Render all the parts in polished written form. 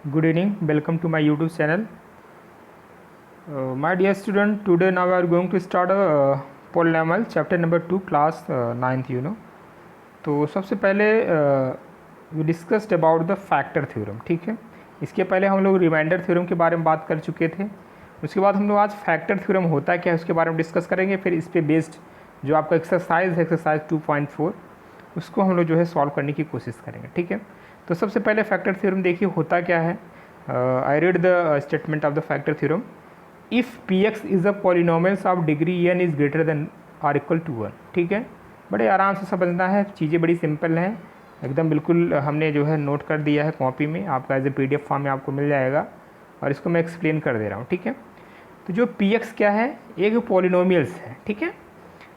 Good evening, welcome to my YouTube channel. My dear student, today now we are going to start polynomial chapter number 2 class 9th. तो सबसे पहले we discussed about the factor theorem, ठीक है। इसके पहले हम लोग remainder theorem के बारे में बात कर चुके थे। उसके बाद हम लोग आज फैक्टर थ्योरम होता है क्या है उसके बारे में डिस्कस करेंगे। फिर इस पे बेस्ड जो आपका एक्सरसाइज है एक्सरसाइज 2.4 उसको हम लोग जो है सॉल्व करने की कोशिश करेंगे, ठीक है। तो सबसे पहले फैक्टर थ्योरम देखिए होता क्या है। I read the statement of the factor theorem. If P X is a polynomials of degree N is greater than or equal to 1, ठीक है। बड़े आराम से समझना है, चीज़ें बड़ी सिंपल हैं एकदम, बिल्कुल हमने जो है नोट कर दिया है कॉपी में, आपका एज ए PDF फॉर्म में आपको मिल जाएगा और इसको मैं एक्सप्लेन कर दे रहा हूँ, ठीक है। तो जो पी एक्स क्या है, एक पॉलिनोमियल्स है, ठीक है,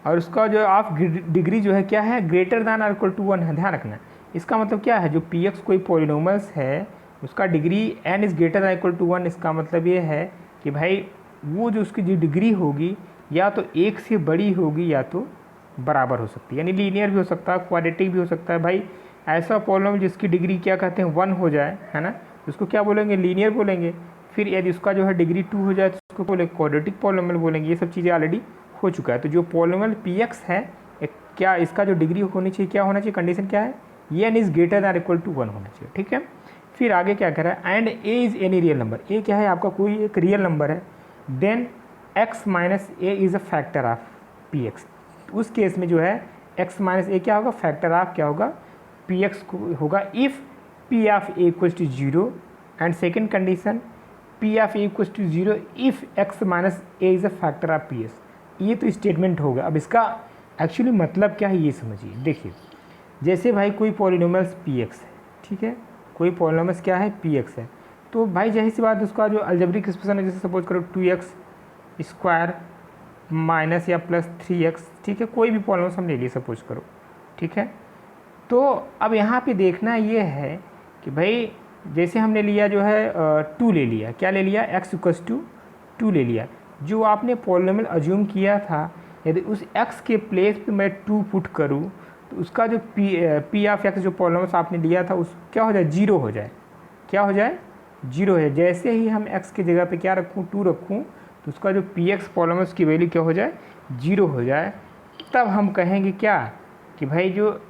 और उसका जो ऑफ डिग्री जो है क्या है, greater than or equal to 1 है। ध्यान रखना, इसका मतलब क्या है, जो पी एक्स कोई पॉलिनोमियल्स है उसका degree n is greater than equal to 1, इसका मतलब ये है कि भाई वो जो उसकी जो डिग्री होगी या तो एक से बड़ी होगी या तो बराबर हो सकती है, यानी लीनियर भी हो सकता है, क्वाड्रेटिक भी हो सकता है। भाई ऐसा पॉलिनोमियल जिसकी डिग्री क्या कहते हैं 1 हो जाए, है ना, उसको क्या बोलेंगे, लीनियर बोलेंगे। फिर यदि उसका जो है डिग्री 2 हो जाए तो उसको बोलेंगे क्वाड्रेटिक पॉलिनोमियल बोलेंगे। ये सब चीज़ें ऑलरेडी हो चुका है। तो जो पॉलिनोमियल पी एक्स है क्या इसका जो डिग्री होनी चाहिए, क्या होना चाहिए, कंडीशन क्या है, ये n is greater than equal to 1 होना चाहिए, ठीक है। फिर आगे क्या कह रहा है, and a is any real number. A क्या है, आपका कोई एक रियल नंबर है, then x minus A is a factor of P x. उस केस में जो है x माइनस ए क्या होगा, फैक्टर ऑफ क्या होगा, पी एक्स होगा। If P of A equal to 0 and second condition P of A equal to 0 if x minus A is a factor of P X. ये तो स्टेटमेंट होगा। अब इसका एक्चुअली मतलब क्या है ये समझिए। देखिए जैसे भाई कोई पॉलिनोमियल्स पी एक्स है, ठीक है, कोई पॉलिनोमियल्स क्या है, पी एक्स है, तो भाई जाहिर सी बात उसका जो अलजेब्रिक एक्सप्रेशन है, जैसे सपोज करो 2x स्क्वायर माइनस या प्लस 3x, ठीक है, कोई भी पॉलिनोमियल्स हम ले लिए सपोज करो, ठीक है। तो अब यहाँ पे देखना ये है कि भाई जैसे हमने लिया जो है 2 ले लिया, क्या ले लिया, x इक्वल्स टू 2 ले लिया। जो आपने पॉलिनोमियल अज्यूम किया था, यदि उस x के प्लेस पे मैं 2 पुट करूँ तो उसका जो पी ऑफ एक्स जो पॉलिनोमियल आपने लिया था उस क्या हो जाए, 0 हो जाए। क्या हो जाए, 0 हो जाए। जैसे ही हम x की जगह पे क्या रखूँ, 2 रखूँ, तो उसका जो पी एक्स पॉलिनोमियल की वैल्यू क्या हो जाए, 0 हो जाए। तब हम कहेंगे क्या कि भाई जो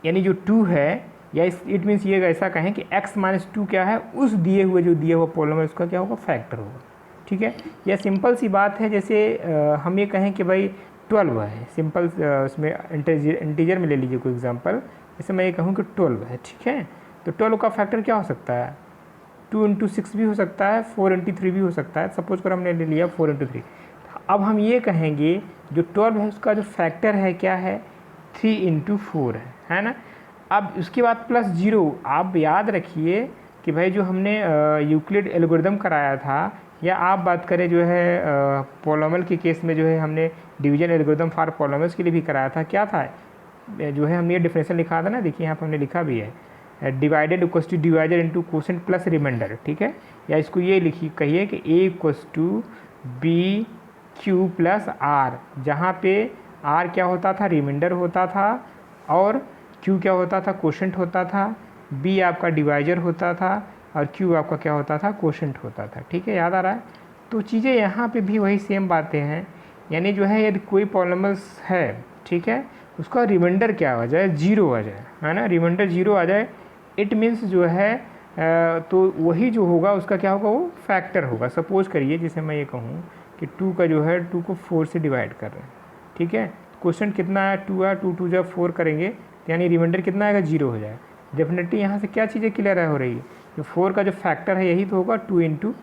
यानी जो 2 है, या इट मीन्स ये ऐसा कहें कि x माइनस 2 क्या है, उस दिए हुआ पॉलिनोमियल उसका क्या होगा, फैक्टर होगा, ठीक है। यह सिंपल सी बात है। जैसे हम ये कहें कि भाई 12 है, सिंपल उसमें इंटीजर में ले लीजिए कोई एग्जांपल, जैसे मैं ये कहूँ कि 12 है, ठीक है। तो 12 का फैक्टर क्या हो सकता है, 2 इंटू 6 भी हो सकता है, 4 इंटू 3 भी हो सकता है। सपोज कर हमने ले लिया 4 इंटू 3। अब हम ये कहेंगे जो 12 है उसका जो फैक्टर है क्या है, 3 इंटू 4 है ना। अब उसके बाद प्लस 0। आप याद रखिए कि भाई जो हमने यूक्लिड एल्गोरिदम कराया था, या आप बात करें जो है पॉलिनोमियल के केस में जो है हमने डिवीजन एल्गोरिदम फॉर पॉलिनोमियल्स के लिए भी कराया था। क्या था जो है हमने ये डिफरेंशियल लिखा था ना, देखिए यहाँ पर हमने लिखा भी है, divided equals to divided into quotient plus remainder, ठीक है। या इसको ये लिखी कहिए कि a equals to b q plus r, जहाँ पे आर क्या होता था, रिमाइंडर होता था, और क्यू क्या होता था, कोशेंट होता था, बी आपका डिवाइजर होता था, और क्यू आपका क्या होता था, कोशेंट होता था, ठीक है, याद आ रहा है। तो चीज़ें यहाँ पे भी वही सेम बातें हैं। यानी जो है यदि कोई पॉलिनोमियल्स है, ठीक है, उसका रिमाइंडर क्या आ जाए, 0 आ जाए, है ना, रिमाइंडर 0 आ जाए, इट मीन्स जो है तो वही जो होगा उसका क्या होगा, वो फैक्टर होगा। सपोज करिए जैसे मैं ये कहूँ कि 2 का जो है 2 को 4 से डिवाइड कर रहे हैं, ठीक है। क्वेश्चन कितना है, 2 है, 2 2 जब 4 करेंगे तो यानी रिमाइंडर कितना आएगा, 0 हो जाए। डेफिनेटली यहाँ से क्या चीज़ें क्लियर हो रही है, जो 4 का जो फैक्टर है यही तो होगा 2 इंटू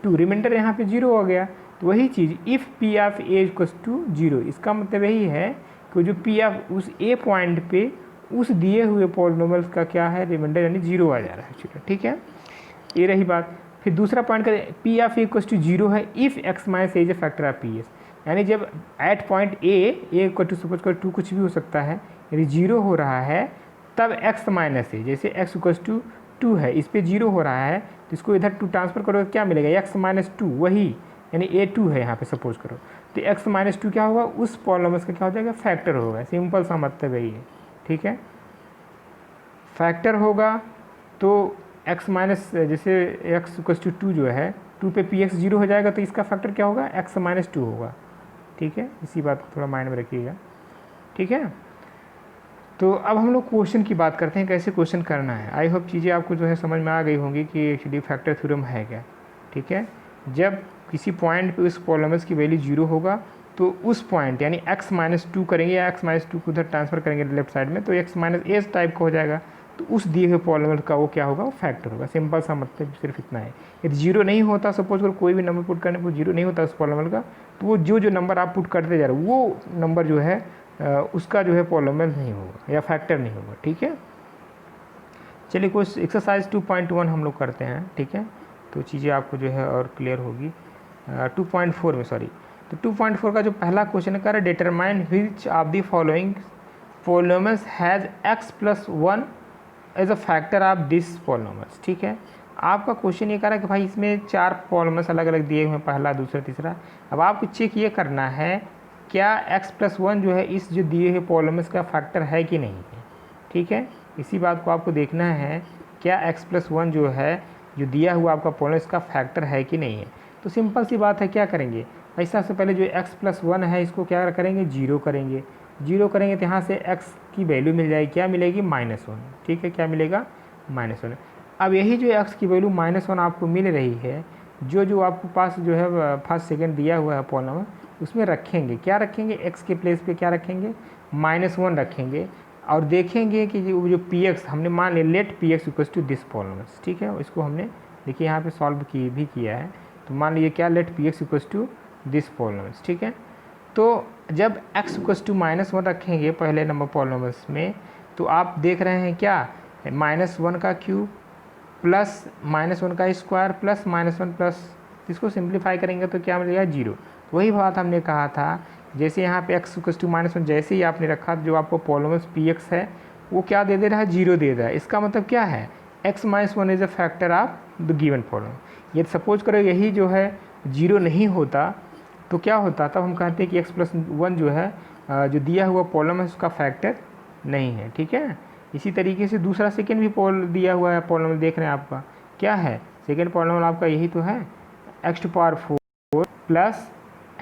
2, रिमाइंडर यहाँ पे 0 हो गया। तो वही चीज़ if P of A equals to 0, इसका मतलब यही है कि जो पी ऑफ उस ए पॉइंट पे उस दिए हुए पॉलिनोमियल्स का क्या है, रिमाइंडर यानी 0 आ जा रहा है, ठीक है। ये रही बात। फिर दूसरा पॉइंट करें, P of A equals to 0 है if X minus A is a factor of P X, यानी जब at point A equal to suppose कर 2 कुछ भी हो सकता है, यदि 0 हो रहा है तब x माइनस ए, जैसे x इक्वल्स टू 2 है, इस पर 0 हो रहा है तो इसको इधर 2 ट्रांसफर करो तो क्या मिलेगा, x माइनस 2, वही यानी a2 है यहाँ पे सपोज करो, तो x माइनस 2 क्या होगा, उस पॉलिनोमियल का क्या हो जाएगा, फैक्टर होगा। सिंपल सा मतलब यही है, ठीक है। फैक्टर होगा तो x माइनस जैसे x इक्वल्स टू 2 जो है 2 पे पी एक्स 0 हो जाएगा तो इसका फैक्टर क्या होगा x माइनस 2 होगा। ठीक है, इसी बात को थोड़ा माइंड में रखिएगा। ठीक है, तो अब हम लोग क्वेश्चन की बात करते हैं, कैसे क्वेश्चन करना है। आई होप चीज़ें आपको जो है समझ में आ गई होंगी कि एक्चुअली फैक्टर थ्योरम है क्या। ठीक है, जब किसी पॉइंट पे उस पॉलिनॉमियल की वैल्यू 0 होगा तो उस पॉइंट यानी x माइनस 2 करेंगे या x माइनस 2 को उधर ट्रांसफर करेंगे लेफ्ट साइड में तो x माइनस एस टाइप का हो जाएगा। तो उस दिए हुए पॉलिनॉमियल का वो क्या होगा, वो फैक्टर होगा। सिंपल सा मतलब सिर्फ इतना है। यदि 0 नहीं होता, सपोज अगर कोई भी नंबर पुट करने पर 0 नहीं होता उस पॉलिनॉमियल का, तो वो जो नंबर आप पुट करते जा रहे हो वो नंबर जो है उसका जो है पॉलिनॉमियल नहीं होगा या फैक्टर नहीं होगा। ठीक है, चलिए कुछ एक्सरसाइज 2.1 हम लोग करते हैं। ठीक है, तो चीज़ें आपको जो है और क्लियर होगी। 2.4 में सॉरी, तो 2.4 का जो पहला क्वेश्चन है, कह रहा है determine which of the following polynomials has x plus 1 as a factor of this polynomials. ठीक है, आपका क्वेश्चन ये कह रहा है कि भाई इसमें 4 पॉलिनॉमियल्स अलग अलग दिए हुए हैं, पहला दूसरा तीसरा। अब आपको चेक ये करना है क्या x प्लस 1 जो है इस जो दिए हुए पॉलिनॉमियल्स का फैक्टर है कि नहीं है। ठीक है, इसी बात को आपको देखना है क्या x प्लस 1 जो है जो दिया हुआ आपका पॉलिनॉमियल का फैक्टर है कि नहीं है। तो सिंपल सी बात है, क्या करेंगे भाई, सबसे पहले जो x प्लस 1 है इसको क्या करेंगे, 0 करेंगे। 0 करेंगे तो यहाँ से x की वैल्यू मिल जाएगी, क्या मिलेगी, -1। ठीक है, क्या मिलेगा, -1। अब यही जो x की वैल्यू -1 आपको मिल रही है, जो आपको पास जो है फर्स्ट सेकंड दिया हुआ है पॉलिनॉमियल, उसमें रखेंगे, क्या रखेंगे, x के प्लेस पे क्या रखेंगे, -1 रखेंगे। और देखेंगे कि जो पी एक्स हमने मान लिया, let p x equals to this polynomial. ठीक है, इसको हमने देखिए यहाँ पे सॉल्व भी किया है। तो मान लीजिए क्या, let p x equals to this polynomial. ठीक है, तो जब x इक्वल्स टू -1 रखेंगे पहले नंबर पॉलिनॉमियल्स में, तो आप देख रहे हैं क्या, -1 का क्यूब प्लस -1 का स्क्वायर प्लस -1 प्लस, इसको सिंप्लीफाई करेंगे तो क्या मिलेगा, 0। वही बात हमने कहा था, जैसे यहाँ पे x इक्वल्स टू -1 जैसे ही आपने रखा, जो आपको पॉलिनॉमियल पी एक्स है वो क्या दे दे रहा है, 0 दे रहा है। इसका मतलब क्या है, x minus 1 is a factor of the given polynomial. यदि सपोज करो यही जो है 0 नहीं होता तो क्या होता, तब हम कहते हैं कि x प्लस 1 जो है जो दिया हुआ पॉलिनॉमियल है उसका फैक्टर नहीं है। ठीक है, इसी तरीके से दूसरा सेकेंड भी दिया हुआ है पॉलिनॉमियल, देख रहे हैं आपका क्या है, सेकेंड पॉलिनॉमियल आपका यही तो है, x⁴ plus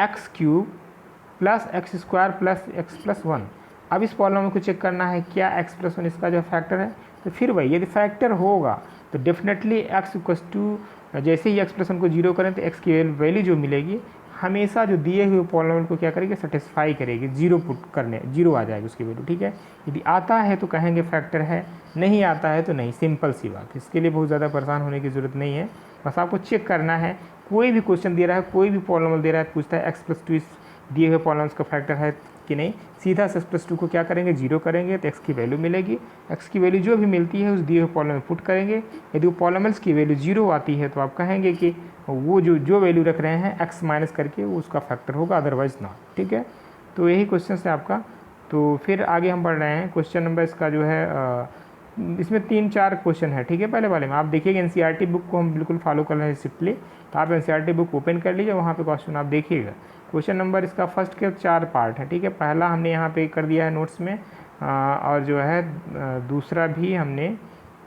x cube plus x square plus x plus 1। अब इस पॉलिनॉमियल को चेक करना है क्या x प्लस 1 इसका जो फैक्टर है। तो फिर भाई यदि फैक्टर होगा तो डेफिनेटली x इक्वल्स टू, जैसे ही x प्लस 1 को 0 करें तो x की वैल्यू जो मिलेगी हमेशा जो दिए हुए पॉलिनॉमियल को क्या करेगी, सेटिस्फाई करेगी। 0 पुट करने 0 आ जाएगी उसकी वैल्यू। ठीक है, यदि आता है तो कहेंगे फैक्टर है, नहीं आता है तो नहीं। सिंपल सी बात, इसके लिए बहुत ज़्यादा परेशान होने की ज़रूरत नहीं है। बस आपको चेक करना है, कोई भी क्वेश्चन दे रहा है, कोई भी पॉलिनॉमियल दे रहा है, पूछता है x प्लस 2 दिए हुए पॉलिनॉमियल्स का फैक्टर है कि नहीं, सीधा से x प्लस 2 को क्या करेंगे, 0 करेंगे तो x की वैल्यू मिलेगी। x की वैल्यू जो भी मिलती है उस दिए हुए पॉलिनॉमियल पुट करेंगे। यदि वो पॉलिनॉमियल्स की वैल्यू 0 आती है तो आप कहेंगे कि वो जो वैल्यू रख रहे हैं x माइनस करके वो उसका फैक्टर होगा, अदरवाइज नॉट। ठीक है, तो यही क्वेश्चन है आपका। तो फिर आगे हम बढ़ रहे हैं, क्वेश्चन नंबर इसका जो है इसमें 3-4 क्वेश्चन है। ठीक है, पहले वाले में आप देखिएगा एनसीईआरटी बुक को हम बिल्कुल फॉलो कर रहे हैं स्ट्रिक्टली, तो आप एनसीईआरटी बुक ओपन कर लीजिए, वहाँ पे क्वेश्चन आप देखिएगा। क्वेश्चन नंबर इसका फर्स्ट के 4 पार्ट है। ठीक है, पहला हमने यहाँ पे कर दिया है नोट्स में, और जो है दूसरा भी हमने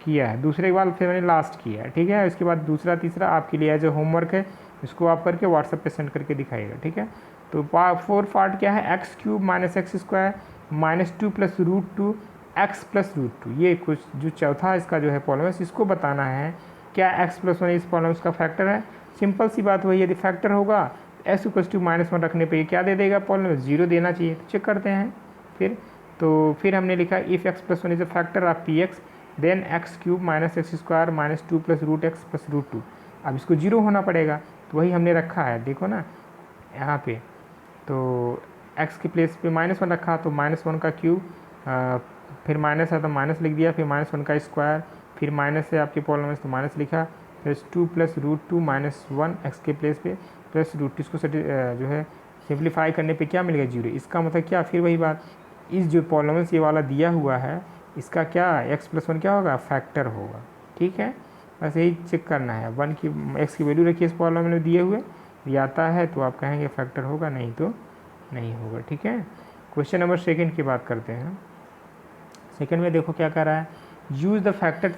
किया है, दूसरे के बाद फिर मैंने लास्ट किया है। ठीक है, इसके बाद दूसरा तीसरा आपके लिए एज ए होमवर्क है, इसको आप करके व्हाट्सएप पे सेंड करके दिखाइएगा। ठीक है, तो 4 पार्ट क्या है, x cube minus x square -2 plus √2 x plus √2, ये कुछ जो चौथा इसका जो है पॉलिनॉमियल, इसको बताना है क्या x प्लस 1 इस पॉलिनॉमियल का फैक्टर है। सिंपल सी बात वही, यदि फैक्टर होगा x इक्वल्स टू -1 रखने पे क्या दे देगा पॉलिनॉमियल, 0 देना चाहिए। चेक करते हैं फिर हमने लिखा if x plus 1 is a factor of P x then x cube minus x square -2 plus √x plus √2। अब इसको 0 होना पड़ेगा, तो वही हमने रखा है, देखो ना यहाँ पे, तो x के प्लेस पे -1 रखा, तो -1 का क्यूब, फिर माइनस है तो माइनस लिख दिया, फिर -1 का स्क्वायर, फिर माइनस है आपके पॉलिनॉमियल तो माइनस लिखा, प्लस 2 प्लस √2 -1 x के प्लेस पे प्लस √2, इसको जो है सिंप्लीफाई करने पे क्या मिलेगा, 0। इसका मतलब क्या, फिर वही बात, इस जो पॉलिनॉमियल ये वाला दिया हुआ है इसका क्या x प्लस 1 क्या होगा, फैक्टर होगा। ठीक है, बस यही चेक करना है, 1 की x की वैल्यू रखिए इस पॉलिनॉमियल में दिए हुए, ये आता है तो आप कहेंगे फैक्टर होगा, नहीं तो नहीं होगा। ठीक है, क्वेश्चन नंबर सेकेंड की बात करते हैं। सेकंड में देखो क्या कर रहा है, use the factor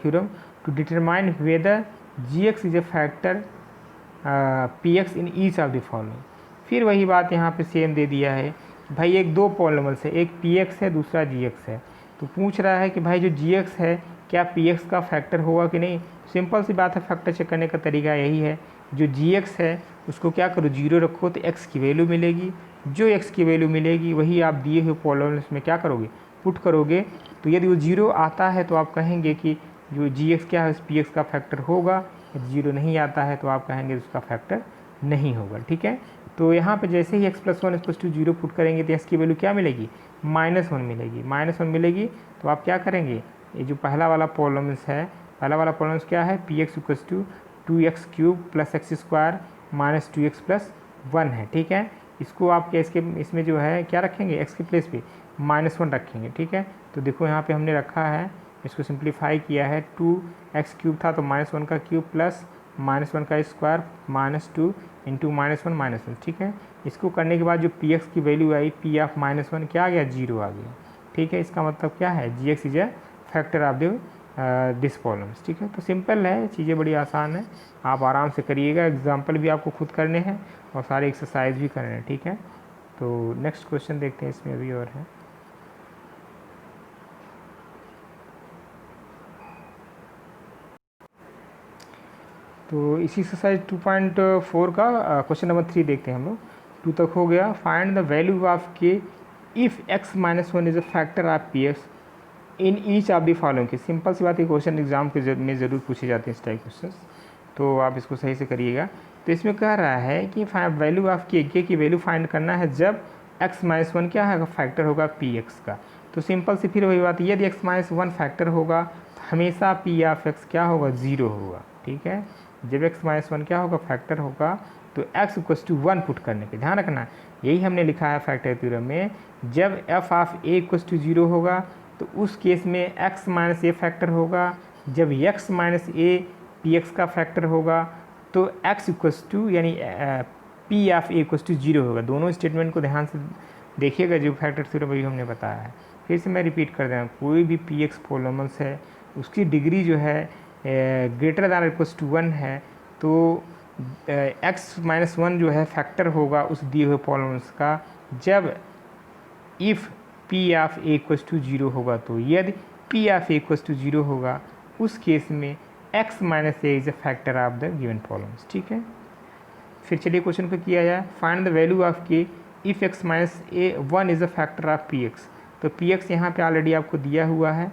theorem to determine whether g x is a factor p x in each of the following. फिर वही बात यहाँ पे सेम दे दिया है भाई, एक दो पॉलिनॉमियल्स है, एक पी एक्स है दूसरा जी एक्स है, तो पूछ रहा है कि भाई जो जी एक्स है क्या पी एक्स का फैक्टर होगा कि नहीं। सिंपल सी बात है, फैक्टर चेक करने का तरीका यही है, जो जी एक्स है उसको क्या करो, जीरो रखो तो एक्स की वैल्यू मिलेगी, जो एक्स की वैल्यू मिलेगी वही आप दिए हुए पॉलिनॉमियल्स में क्या करोगे, पुट करोगे। तो यदि वो जीरो आता है तो आप कहेंगे कि जो जी एक्स क्या है उस पी एक्स का फैक्टर होगा, यदि जीरो नहीं आता है तो आप कहेंगे उसका फैक्टर नहीं होगा। ठीक है, तो यहाँ पे जैसे ही x + 1 = 0 पुट करेंगे तो x की वैल्यू क्या मिलेगी, -1 मिलेगी। -1 मिलेगी तो आप क्या करेंगे, ये जो पहला वाला पॉलिनॉमियल्स है, पहला वाला पॉलिनॉमियल्स क्या है, px = 2x³ + x² - 2x + 1 है। ठीक है, इसको आप क्या इसमें जो है क्या रखेंगे, x के प्लेस पे -1 रखेंगे। ठीक है, तो देखो यहाँ पे हमने रखा है, इसको सिंप्लीफाई किया है, 2x³ था तो -1 का क्यूब प्लस -1 का स्क्वायर -2 इंटू -1 ठीक है, इसको करने के बाद जो पी एक्स की वैल्यू आई, पी ऑफ -1 क्या आ गया, 0 आ गया। ठीक है, इसका मतलब क्या है, g x is a factor of the this problems. ठीक है, तो सिंपल है, चीज़ें बड़ी आसान है, आप आराम से करिएगा, एग्जाम्पल भी आपको खुद करने हैं और सारे एक्सरसाइज भी करने हैं। ठीक है, तो नेक्स्ट क्वेश्चन देखते हैं, इसमें अभी और है। तो इसी एक्सरसाइज 2.4 का क्वेश्चन नंबर 3 देखते हैं हम लोग। 2 तक हो गया। फाइंड द वैल्यू ऑफ के if x - 1 is a factor of P x in each of the following की। सिंपल सी बात है, क्वेश्चन एग्जाम के में ज़रूर पूछे जाते हैं इस टाइप क्वेश्चन, तो आप इसको सही से करिएगा। तो इसमें कह रहा है कि वैल्यू ऑफ के की वैल्यू फाइंड करना है जब x - 1 क्या है, फैक्टर होगा पी एक्स का। तो सिंपल से फिर वही बात, यदि x - 1 फैक्टर होगा तो हमेशा पी ऑफ एक्स क्या होगा, 0 होगा। ठीक है, जब x - 1 क्या होगा, फैक्टर होगा, तो x = 1 पुट करने पे ध्यान रखना, यही हमने लिखा है फैक्टर थ्योरम में, जब f ऑफ a = 0 होगा तो उस केस में x - a फैक्टर होगा, जब x - a पी एक्स का फैक्टर होगा तो x = यानी p ऑफ a = 0 होगा। दोनों स्टेटमेंट को ध्यान से देखिएगा, जो फैक्टर थ्योरम अभी हमने बताया है। फिर से मैं रिपीट कर दें, कोई भी पी एक्स पॉलिनॉमियल्स है उसकी डिग्री जो है ग्रेटर दैन = 1 है, तो x - 1 जो है फैक्टर होगा उस दिए हुए पॉलिनॉमियल्स का, जब इफ़ p ऑफ a = 0 होगा। तो यदि p ऑफ a = 0 होगा उस केस में x - a is a factor of the given polynomials. ठीक है, फिर चलिए क्वेश्चन को किया जाए। Find the value of k if x - a 1 is a factor of P x. तो पी एक्स यहाँ पर ऑलरेडी आपको दिया हुआ है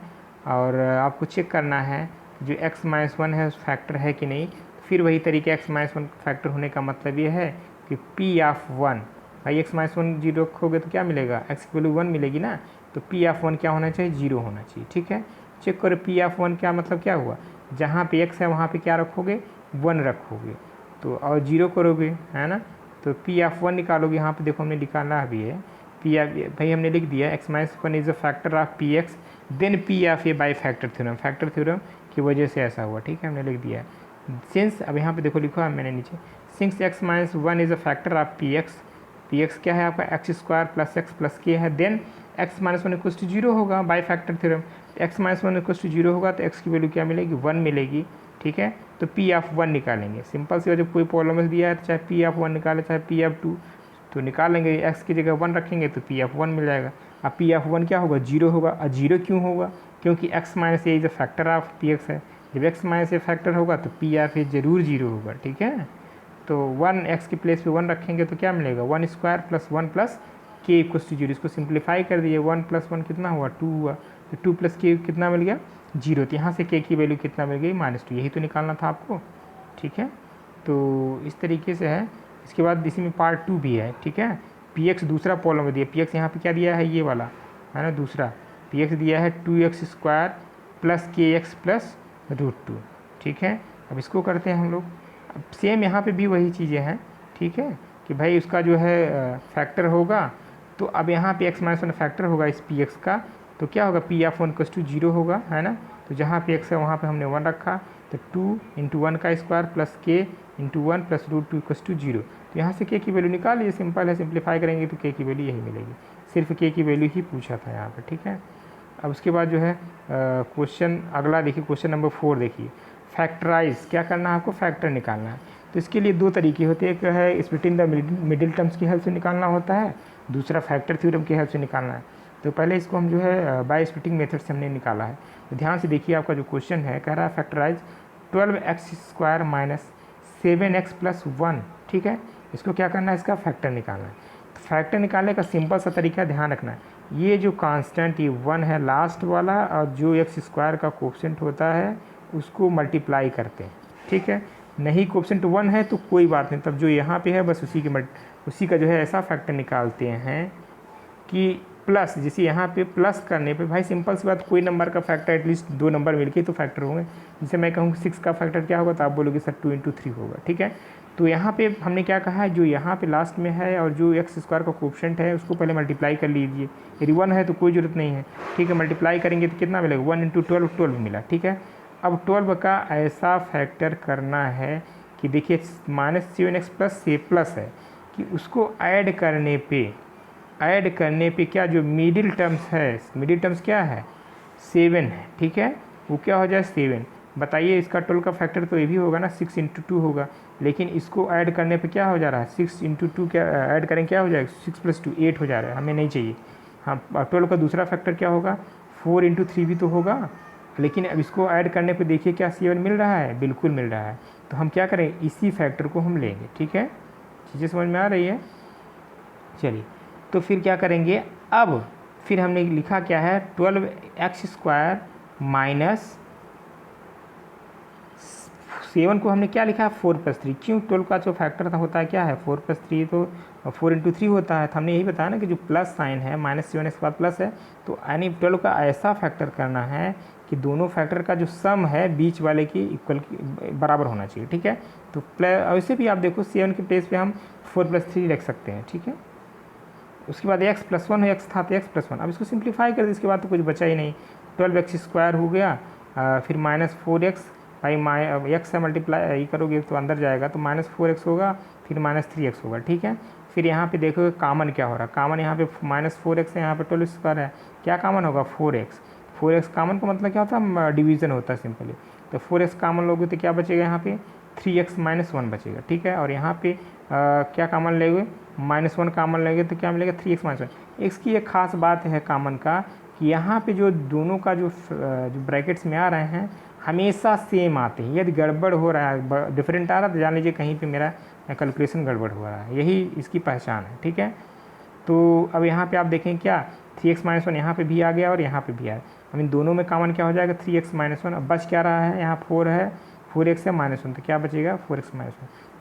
और आपको चेक करना है जो x - 1 है उस फैक्टर है कि नहीं। फिर वही तरीके, x - 1 फैक्टर होने का मतलब ये है कि p ऑफ 1, भाई x - 1 0 रखोगे तो क्या मिलेगा, x की वैल्यू 1 मिलेगी ना, तो p ऑफ 1 क्या होना चाहिए, 0 होना चाहिए। ठीक है, चेक करो p ऑफ 1 क्या मतलब क्या हुआ, जहाँ पे x है वहाँ पे क्या रखोगे, 1 रखोगे, तो और 0 करोगे, है ना, तो p ऑफ 1 निकालोगे। यहाँ पे देखो हमने निकालना अभी है, p भाई हमने लिख दिया x - 1 is a factor of P x then p of a by factor theorem, factor theorem की वजह से ऐसा हुआ। ठीक है, हमने लिख दिया सिंस, अब यहाँ पे देखो लिखा है मैंने नीचे, since x - 1 is a factor of P x क्या है आपका, x² + x + k है, देन x - 1 = 0 होगा बाई फैक्टर थ्योरम। x - 1 = 0 होगा तो x की वैल्यू क्या मिलेगी, 1 मिलेगी। ठीक है, तो p ऑफ 1 निकालेंगे। सिंपल सी, जब कोई पॉलिनॉमियल दिया है तो चाहे p ऑफ 1 निकाले चाहे p ऑफ 2, तो निकालेंगे, x की जगह 1 रखेंगे तो p ऑफ 1 मिल जाएगा। अब p ऑफ 1 क्या होगा, 0 होगा। और 0 क्यों होगा, क्योंकि x - a is a factor of P x है, जब x - a फैक्टर होगा तो p ऑफ a जरूर 0 होगा। ठीक है, तो 1 x के प्लेस पे 1 रखेंगे तो क्या मिलेगा, 1² + 1 + k = 0। इसको सिंप्लीफाई कर दिए, 1 + 1 कितना हुआ, 2 हुआ, तो 2 + k कितना मिल गया, 0। तो यहाँ से k की वैल्यू कितना मिल गई, -2, यही तो निकालना था आपको। ठीक है, तो इस तरीके से है। इसके बाद इसी में पार्ट 2 भी है। ठीक है, पी एक्स दूसरा पॉलिनॉमियल दिया, पी एक्स यहाँ पे क्या दिया है, ये वाला है ना, दूसरा पी एक्स दिया है 2x² + kx + √2। ठीक है, अब इसको करते हैं हम लोग। अब सेम यहाँ पे भी वही चीज़ें हैं। ठीक है, कि भाई उसका जो है फैक्टर होगा, तो अब यहाँ पे x - 1 फैक्टर होगा इस पी एक्स का, तो क्या होगा, p ऑफ 1 = 0 होगा, है ना, तो जहाँ पे x है वहाँ पे हमने 1 रखा, तो 2 × 1 का स्क्वायर + k × 1 + √2 = 0। तो यहाँ से k की वैल्यू निकाल लीजिए, सिंपल है, सिंप्लीफाई करेंगे तो k की वैल्यू यही मिलेगी, सिर्फ k की वैल्यू ही पूछा था यहाँ पर। ठीक है, अब उसके बाद जो है क्वेश्चन अगला देखिए, क्वेश्चन नंबर 4 देखिए, फैक्टराइज क्या करना है आपको, फैक्टर निकालना है। तो इसके लिए दो तरीके होते हैं, एक है स्प्लिटिंग द मिडिल टर्म्स की हेल्प से निकालना होता है, दूसरा फैक्टर थ्योरम की हेल्प से निकालना है। तो पहले इसको हम जो है बाय स्प्लिटिंग मेथड से हमने निकाला है। तो ध्यान से देखिए, आपका जो क्वेश्चन है कह रहा है factorise 12x² minus 7x plus 1, ठीक है। इसको क्या करना है, इसका फैक्टर निकालना है। तो फैक्टर निकालने का सिंपल सा तरीका ध्यान रखना है, ये जो कांस्टेंट ये 1 है लास्ट वाला, और जो x² का कोफिशिएंट होता है उसको मल्टीप्लाई करते हैं, ठीक है। नहीं कोफिशिएंट 1 है तो कोई बात नहीं, तब जो यहाँ पे है बस उसी का जो है ऐसा फैक्टर निकालते हैं कि प्लस, जैसे यहाँ पे प्लस करने पे भाई सिंपल सी बात, कोई नंबर का फैक्टर एटलीस्ट 2 नंबर मिलके तो फैक्टर होंगे। जैसे मैं कहूँ 6 का फैक्टर क्या होगा, तो आप बोलोगे सर 2 × 3 होगा, ठीक है। तो यहाँ पे हमने क्या कहा है, जो यहाँ पे लास्ट में है और जो x² का कोफिशिएंट है उसको पहले मल्टीप्लाई कर लीजिए। यदि 1 है तो कोई ज़रूरत नहीं है, ठीक है। मल्टीप्लाई करेंगे तो कितना मिलेगा, 1 × 12 12 मिला, ठीक है। अब 12 का ऐसा फैक्टर करना है कि देखिए -7x प्लस से प्लस है कि उसको ऐड करने पे क्या जो मिडिल टर्म्स है, मिडिल टर्म्स क्या है 7 है, ठीक है। वो क्या हो जाए 7। बताइए इसका 12 का फैक्टर तो ये भी होगा ना, 6 × 2 होगा, लेकिन इसको ऐड करने पे क्या हो जा रहा है, 6 × 2 क्या ऐड करें क्या हो जाएगा, 6 + 2 8 हो जा रहा है, हमें नहीं चाहिए। हाँ 12 का दूसरा फैक्टर क्या होगा, 4 × 3 भी तो होगा, लेकिन अब इसको ऐड करने पे देखिए क्या 7 मिल रहा है, बिल्कुल मिल रहा है। तो हम क्या करें, इसी फैक्टर को हम लेंगे, ठीक है। चीज़ें समझ में आ रही है, चलिए। तो फिर क्या करेंगे, अब फिर हमने लिखा क्या है 12x² माइनस 7 को हमने क्या लिखा है 4 + 3। क्यों, 12 का जो फैक्टर था होता है क्या है 4 + 3, तो 4 × 3 होता है। तो हमने यही बताया ना कि जो प्लस साइन है -7x के बाद प्लस है, तो यानी 12 का ऐसा फैक्टर करना है कि दोनों फैक्टर का जो सम है बीच वाले की इक्वल बराबर होना चाहिए, ठीक है। तो वैसे भी आप देखो 7 के प्लेस पे हम 4 + 3 रख सकते हैं, ठीक है। उसके बाद x + 1 x था तो x + 1, अब इसको सिंप्लीफाई कर दे, इसके बाद तो कुछ बचा ही नहीं। 12x² हो गया, फिर -4x भाई x से मल्टीप्लाई करोगे तो अंदर जाएगा तो -4x होगा, फिर -3x होगा, ठीक है। फिर यहाँ पे देखो कॉमन क्या हो रहा है, कॉमन यहाँ पे -4x है, यहाँ पे 12² है, क्या कॉमन होगा 4x। 4x कॉमन का मतलब क्या होता है, डिवीज़न होता है सिंपली। तो 4x कॉमन लोगे तो क्या बचेगा, यहाँ पे 3x - 1 बचेगा, ठीक है। और यहाँ पे क्या कॉमन लेंगे, -1 कॉमन लेंगे तो क्या मिलेगा 3x - 1। x की एक खास बात है कॉमन का कि यहाँ पे जो दोनों का जो ब्रैकेट्स में आ रहे हैं हमेशा सेम आते हैं। यदि गड़बड़ हो रहा है, डिफरेंट आ रहा है, तो जान लीजिए कहीं पे मेरा कैलकुलेशन गड़बड़ हो रहा है, यही इसकी पहचान है, ठीक है। तो अब यहाँ पे आप देखें क्या 3x - 1 यहाँ पे भी आ गया और यहाँ पे भी आया, अब इन दोनों में कॉमन क्या हो जाएगा 3x - 1। अब बच क्या रहा है, यहाँ 4 है, 4x है -1, तो क्या बचेगा 4x - 1।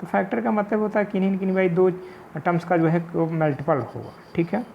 तो फैक्टर का मतलब होता है किन्हीं न किन्हीं भाई दो टर्म्स का जो है वो मल्टीपल होगा, ठीक है।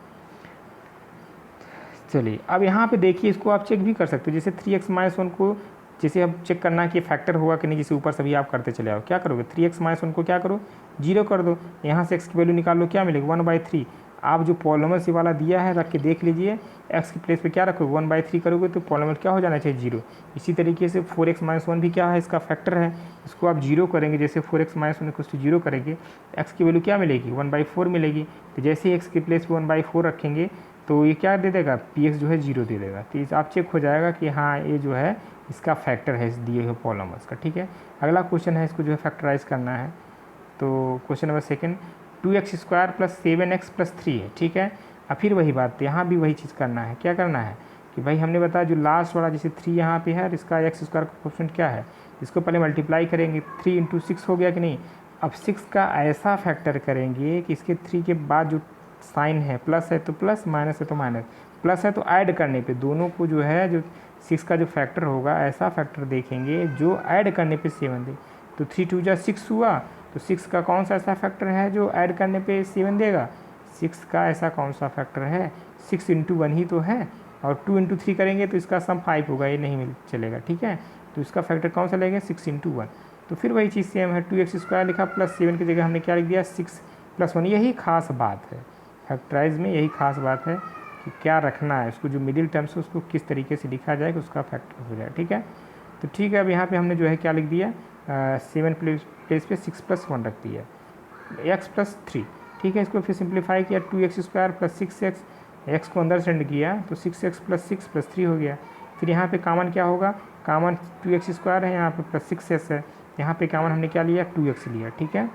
चलिए अब यहाँ पे देखिए, इसको आप चेक भी कर सकते हो, जैसे 3x - 1 को जैसे अब चेक करना है कि फैक्टर होगा कि नहीं, जैसे ऊपर सभी आप करते चले आओ। क्या करोगे 3x - 1 को क्या करो 0 कर दो, यहाँ से x की वैल्यू निकाल लो, क्या मिलेगा 1/3। आप जो पॉलिनोमियल से वाला दिया है रख के देख लीजिए, x के प्लेस पे क्या रखोगे 1/3 करोगे तो पॉलिनोमियल क्या हो जाना चाहिए 0। इसी तरीके से 4x - 1 भी क्या है, इसका फैक्टर है, इसको आप 0 करेंगे, जैसे 4x - 1 को 0 करेंगे x की वैल्यू क्या मिलेगी 1/4 मिलेगी। तो जैसे ही x के प्लेस पे 1/4 रखेंगे तो ये क्या दे देगा px जो है 0 दे देगा। तो आप चेक हो जाएगा कि हाँ ये जो है इसका फैक्टर है इस दिए हुए पॉलिनोमियल्स का, ठीक है। अगला क्वेश्चन है, इसको जो है फैक्टराइज करना है। तो क्वेश्चन नंबर 2 2x² + 7x + 3 है, ठीक है। अब फिर वही बात, यहाँ भी वही चीज़ करना है। क्या करना है कि भाई हमने बताया जो लास्ट वाला जैसे 3 यहाँ पे है और इसका x² का कोफिशिएंट क्या है, इसको पहले मल्टीप्लाई करेंगे, 3 × 6 हो गया कि नहीं। अब 6 का ऐसा फैक्टर करेंगे कि इसके 3 के बाद जो साइन है प्लस है तो प्लस, माइनस है तो माइनस, प्लस है तो ऐड करने पे दोनों को जो है जो 6 का जो फैक्टर होगा ऐसा फैक्टर देखेंगे जो ऐड करने पे 7 दे। तो 3 × 2 = 6 हुआ, तो 6 का कौन सा ऐसा फैक्टर है जो ऐड करने पे 7 देगा, 6 का ऐसा कौन सा फैक्टर है 6 × 1 ही तो है, और 2 × 3 करेंगे तो इसका सम 5 होगा, ये नहीं मिल चलेगा, ठीक है। तो इसका फैक्टर कौन सा लेंगे 6 × 1। तो फिर वही चीज़ सेम है, 2x² लिखा प्लस 7 की जगह हमने क्या लिख दिया 6 + 1। यही खास बात है फैक्टराइज में, यही खास बात है कि क्या रखना है, उसको जो मिडिल टर्म्स है उसको किस तरीके से लिखा जाए कि उसका फैक्टर हो जाए, ठीक है। तो ठीक है, अब यहाँ पे हमने जो है क्या लिख दिया 7 प्लेस पे 6 + 1 रख दिया x + 3, ठीक है। इसको फिर सिंप्लीफाई किया 2x² + 6x एक्स को अंदर सेंड किया तो 6x + 6 + 3 हो गया। फिर यहाँ पे कॉमन क्या होगा, कॉमन 2x² है, यहाँ पे +6s है, यहाँ पे कॉमन हमने क्या लिया 2x लिया, ठीक है।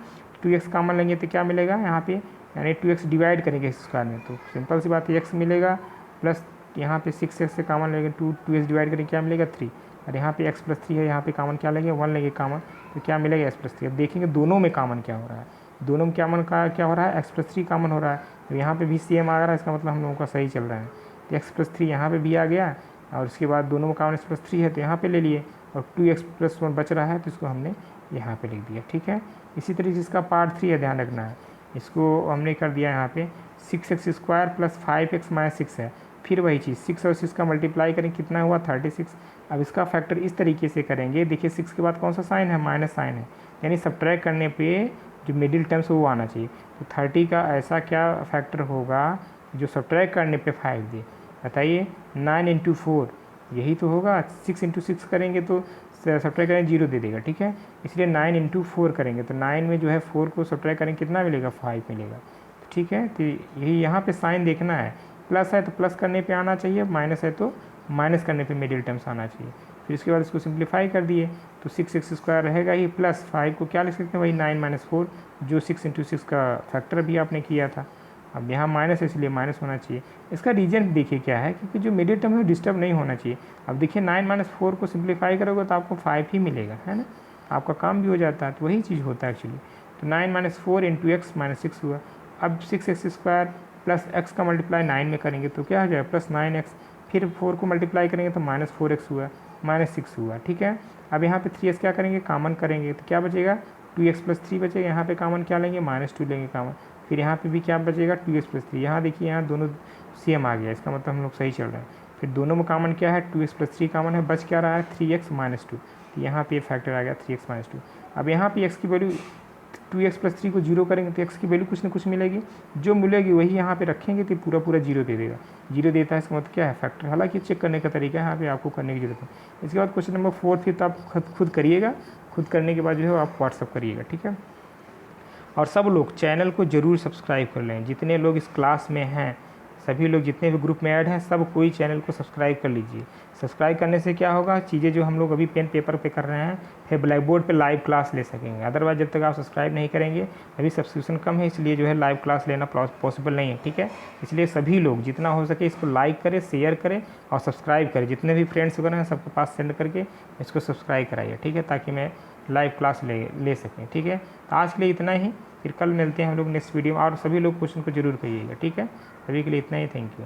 2x कॉमन लेंगे तो क्या मिलेगा यहाँ पे, यानी 2x डिवाइड करेंगे x² में तो सिंपल सी बात है x मिलेगा, प्लस यहाँ पे 6x से कॉमन लेंगे 2x डिवाइड करेंगे क्या मिलेगा 3, और यहाँ पे x + 3 है, यहाँ पे कॉमन क्या लेंगे 1 लेंगे कॉमन, तो क्या मिलेगा x + 3। अब देखेंगे दोनों में कॉमन क्या हो रहा है, दोनों में कॉमन का क्या हो रहा है, x + 3 कॉमन हो रहा है, तो यहाँ पे भी सेम आ रहा है, इसका मतलब हम लोगों का सही चल रहा है। तो x + 3 यहाँ पे भी आ गया, और उसके बाद दोनों में कॉमन x + 3 है तो यहाँ पे ले लिए, और 2x + 1 बच रहा है तो इसको हमने यहाँ पे लिख दिया, ठीक है। इसी तरीके से इसका पार्ट 3 है, ध्यान रखना है, इसको हमने कर दिया यहाँ पे 6x² + 5x - 6 है। फिर वही चीज़ 6 और 6 का मल्टीप्लाई करें कितना हुआ 36। अब इसका फैक्टर इस तरीके से करेंगे, देखिए 6 के बाद कौन सा साइन है, माइनस साइन है, यानी सब्ट्रैक्ट करने पे जो मिडिल टर्म्स वो आना चाहिए। तो 30 का ऐसा क्या फैक्टर होगा जो सब्ट्रैक्ट करने पे 5 दे, बताइए। 9 × 4 यही तो होगा, 6 × 6 करेंगे तो सब्ट्रैक्ट करेंगे 0 दे देगा, ठीक है। इसलिए 9 × 4 करेंगे तो 9 में जो है 4 को सब्ट्रैक्ट करेंगे कितना मिलेगा 5 मिलेगा, ठीक है। तो यही यहाँ पे साइन देखना है, प्लस है तो प्लस करने पे आना चाहिए, माइनस है तो माइनस करने पे मिडिल टर्म्स आना चाहिए। फिर इसके बाद इसको सिंप्लीफाई कर दिए तो 6x² रहेगा ही, प्लस 5 को क्या लिख सकते हैं वही 9 - 4 जो 6 × 6 का फैक्टर भी आपने किया था। अब यहाँ माइनस है इसलिए माइनस होना चाहिए। इसका रीजन देखिए क्या है, क्योंकि जो मिडिल टर्म है डिस्टर्ब नहीं होना चाहिए। अब देखिए 9 - 4 को सिंप्लीफाई करोगे तो आपको 5 ही मिलेगा, है ना, आपका काम भी हो जाता है। तो वही चीज़ होता है एक्चुअली। तो 9 - 4 × x - 6 हुआ। अब 6x² प्लस x का मल्टीप्लाई 9 में करेंगे तो क्या हो जाएगा +9x, फिर 4 को मल्टीप्लाई करेंगे तो -4x हुआ, -6 हुआ, ठीक है। अब यहाँ पे 3s क्या करेंगे, कॉमन करेंगे तो क्या बचेगा 2x + 3 बचेगा, यहाँ पे कॉमन क्या लेंगे -2 लेंगे कॉमन, फिर यहाँ पे भी क्या बचेगा 2x + 3। यहाँ देखिए यहाँ दोनों सेम आ गया, इसका मतलब हम लोग सही चल रहे हैं। फिर दोनों में कॉमन क्या है 2x + 3 कॉमन है, बच क्या रहा है 3x - 2, तो यहाँ पे फैक्टर आ गया 3x - 2। अब यहाँ पे x की वैल्यू 2x + 3 को 0 करेंगे तो x की वैल्यू कुछ ना कुछ मिलेगी, जो मिलेगी वही यहाँ पे रखेंगे तो पूरा 0 दे देगा। 0 देता है इसका मतलब क्या है फैक्टर, हालांकि चेक करने का तरीका है, यहाँ पे आपको करने की जरूरत है। इसके बाद क्वेश्चन नंबर 4 फिर तो आप खुद करिएगा, खुद करने के बाद जो है आप व्हाट्सअप करिएगा, ठीक है। और सब लोग चैनल को ज़रूर सब्सक्राइब कर लें, जितने लोग इस क्लास में हैं, सभी लोग जितने भी ग्रुप में ऐड हैं, सब कोई चैनल को सब्सक्राइब कर लीजिए। सब्सक्राइब करने से क्या होगा, चीज़ें जो हम लोग अभी पेन पेपर पे कर रहे हैं फिर ब्लैक बोर्ड पे लाइव क्लास ले सकेंगे। अदरवाइज जब तक आप सब्सक्राइब नहीं करेंगे, अभी सब्सक्रिप्शन कम है इसलिए जो है लाइव क्लास लेना पॉसिबल नहीं है, ठीक है। इसलिए सभी लोग जितना हो सके इसको लाइक करें, शेयर करें और सब्सक्राइब करें। जितने भी फ्रेंड्स वगैरह हैं सबके पास सेंड करके इसको सब्सक्राइब कराइए, ठीक है, ताकि मैं लाइव क्लास ले सकें, ठीक है। तो आज के लिए इतना ही, फिर कल मिलते हैं हम लोग नेक्स्ट वीडियो में। और सभी लोग क्वेश्चन को जरूर करिएगा, ठीक है। अभी के लिए इतना ही, थैंक यू।